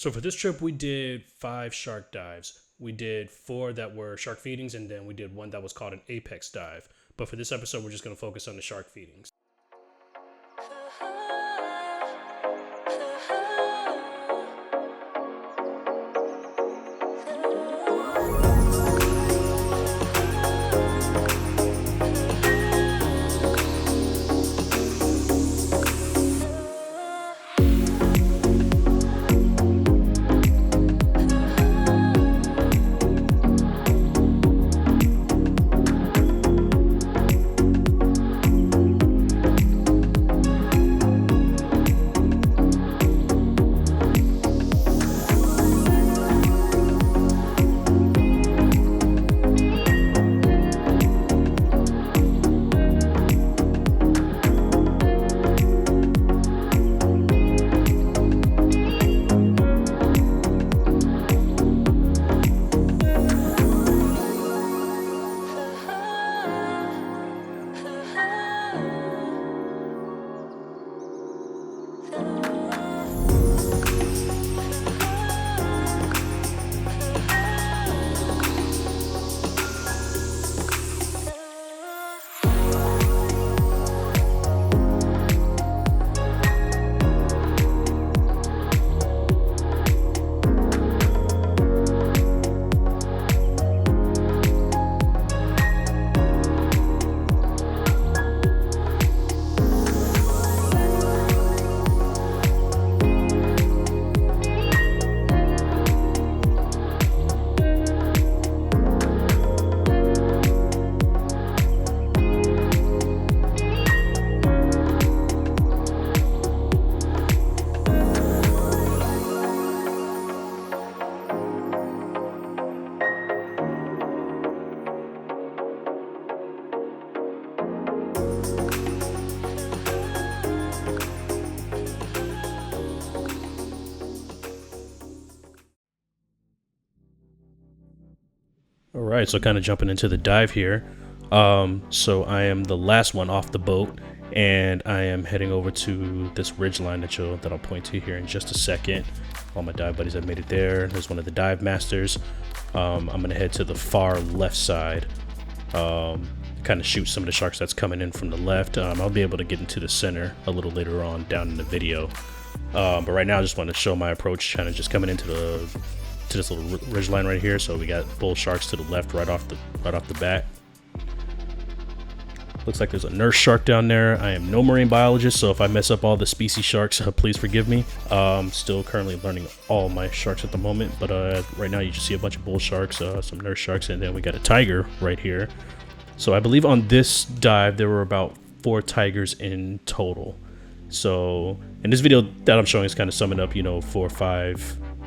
So for this trip, we did 5 shark dives. We did 4 that were shark feedings, and then we did one that was called an apex dive. But for this episode, we're just going to focus on the shark feedings. All right, so kind of jumping into the dive here. So I am the last one off the boat, and I am heading over to this ridge line that I'll point to here in just a second. All my dive buddies have made it there. There's one of the dive masters. I'm gonna head to the far left side, kind of shoot some of the sharks that's coming in from the left. I'll be able to get into the center a little later on down in the video. But right now I just want to show my approach, kind of just coming into this little ridge line right here. So we got bull sharks to the left right off the bat. Looks like there's a nurse shark down there. I am no marine biologist, so if I mess up all the species sharks, please forgive me. Still currently learning all my sharks at the moment, but right now you just see a bunch of bull sharks, some nurse sharks, and then we got a tiger right here. So I believe on this dive there were about 4 tigers in total. So in this video that I'm showing is kind of summing up,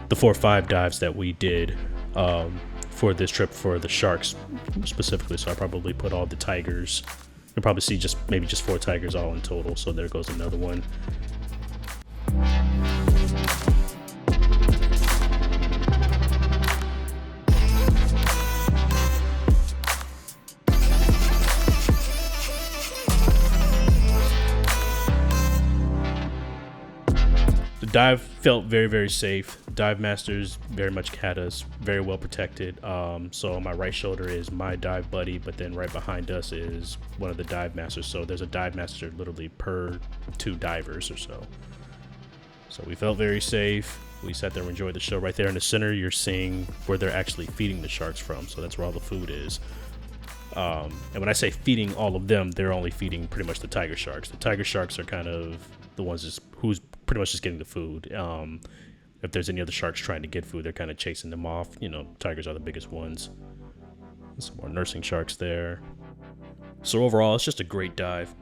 the 4 or 5 dives that we did for this trip for the sharks specifically. So I probably put all the tigers. You'll probably see maybe just 4 tigers all in total. So there goes another one. The dive felt very, very safe. Dive masters very much had us very well protected. So on my right shoulder is my dive buddy, but then right behind us is one of the dive masters. So there's a dive master literally per 2 divers or so. So we felt very safe. We sat there and enjoyed the show. Right there in the center, you're seeing where they're actually feeding the sharks from. So that's where all the food is. And when I say feeding all of them, they're only feeding pretty much the tiger sharks. The tiger sharks are kind of the ones who's pretty much just getting the food. If there's any other sharks trying to get food, they're kind of chasing them off. Tigers are the biggest ones. Some more nursing sharks there. So overall, it's just a great dive.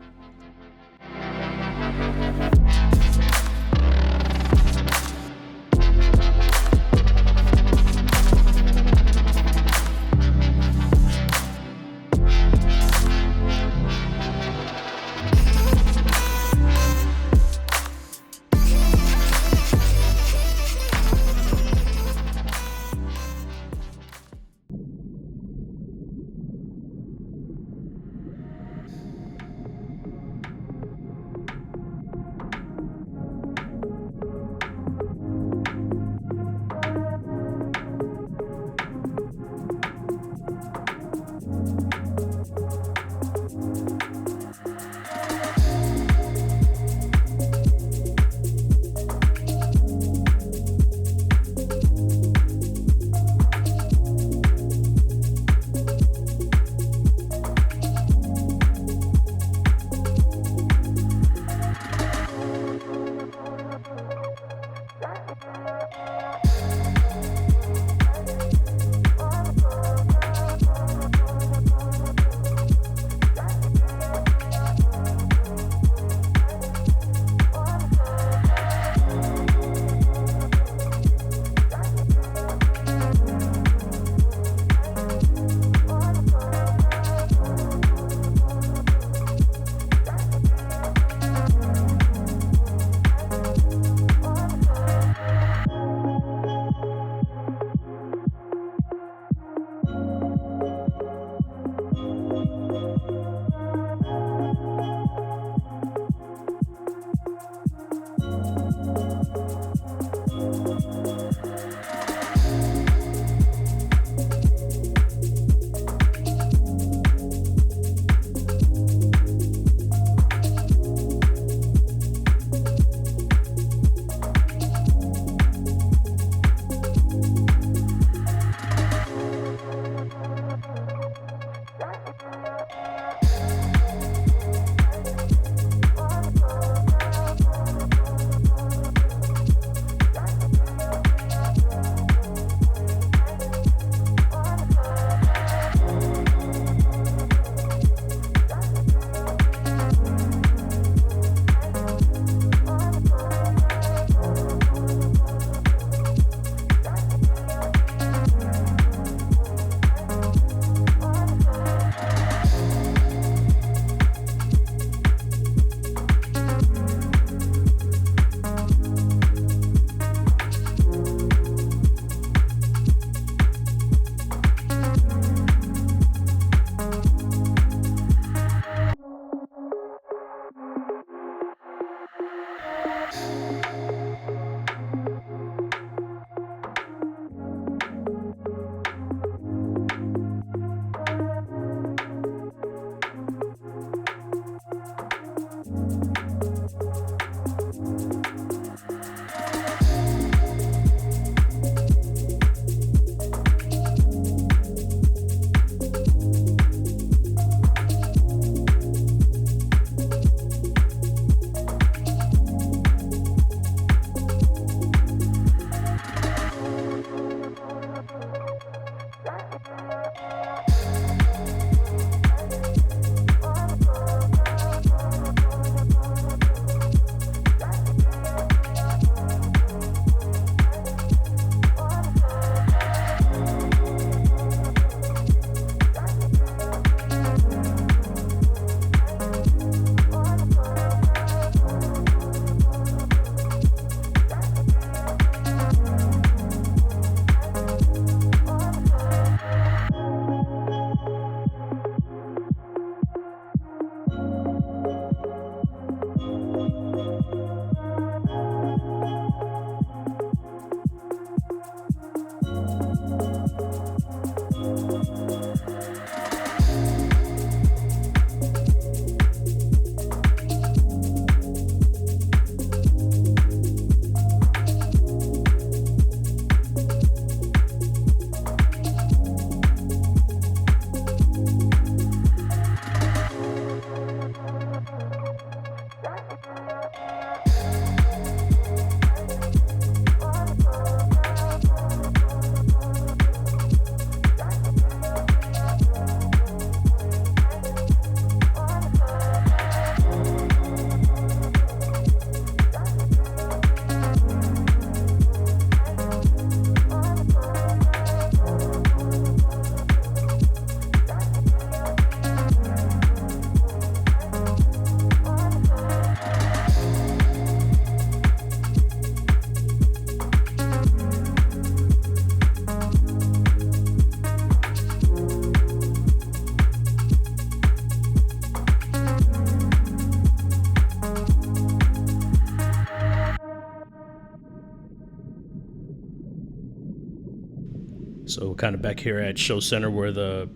So kind of back here at Show Center where they're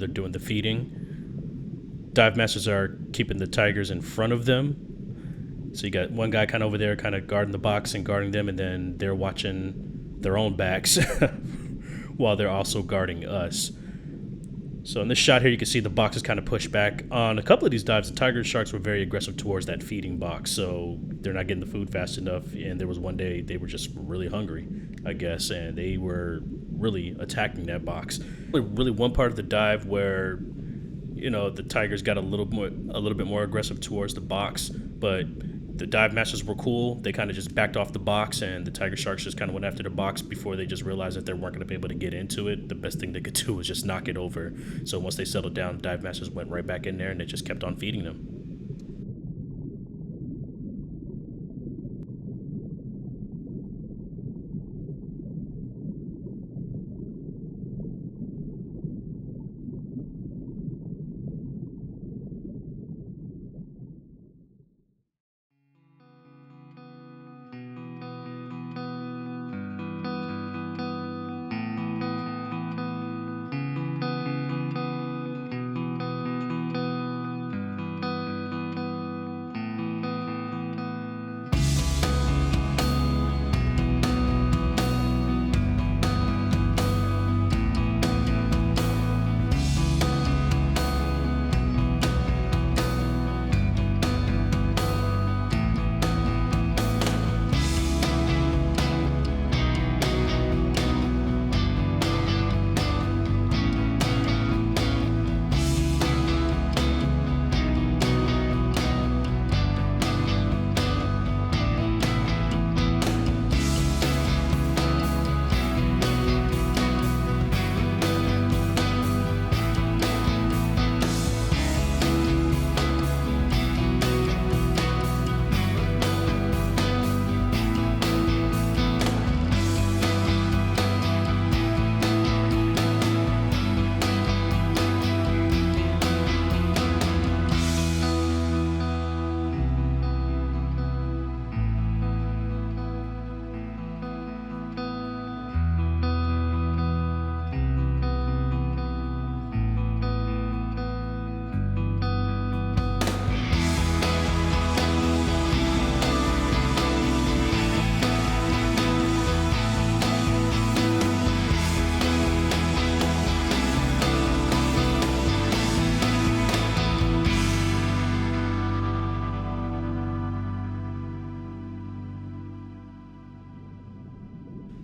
doing the feeding. Dive masters are keeping the tigers in front of them. So you got one guy kind of over there, kind of guarding the box and guarding them, and then they're watching their own backs while they're also guarding us. So in this shot here, you can see the box is kind of pushed back. On a couple of these dives, the tiger sharks were very aggressive towards that feeding box, so they're not getting the food fast enough. And there was one day they were just really hungry, I guess, and they were really attacking that box. Really, one part of the dive where the tigers got a little bit more aggressive towards the box, but the dive masters were cool. They kind of just backed off the box, and the tiger sharks just kind of went after the box before they just realized that they weren't going to be able to get into it. The best thing they could do was just knock it over. So once they settled down, the dive masters went right back in there, and they just kept on feeding them.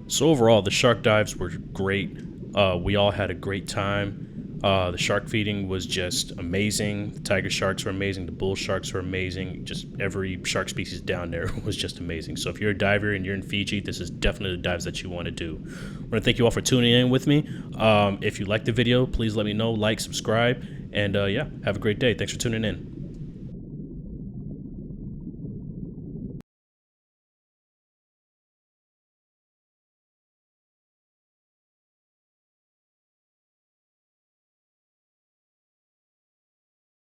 So overall, the shark dives were great. We all had a great time. The shark feeding was just amazing. The tiger sharks were amazing. The bull sharks were amazing. Just every shark species down there was just amazing. So if you're a diver and you're in Fiji, this is definitely the dives that you want to do. I want to thank you all for tuning in with me. If you liked the video, please let me know, like, subscribe, and yeah, have a great day. Thanks for tuning in.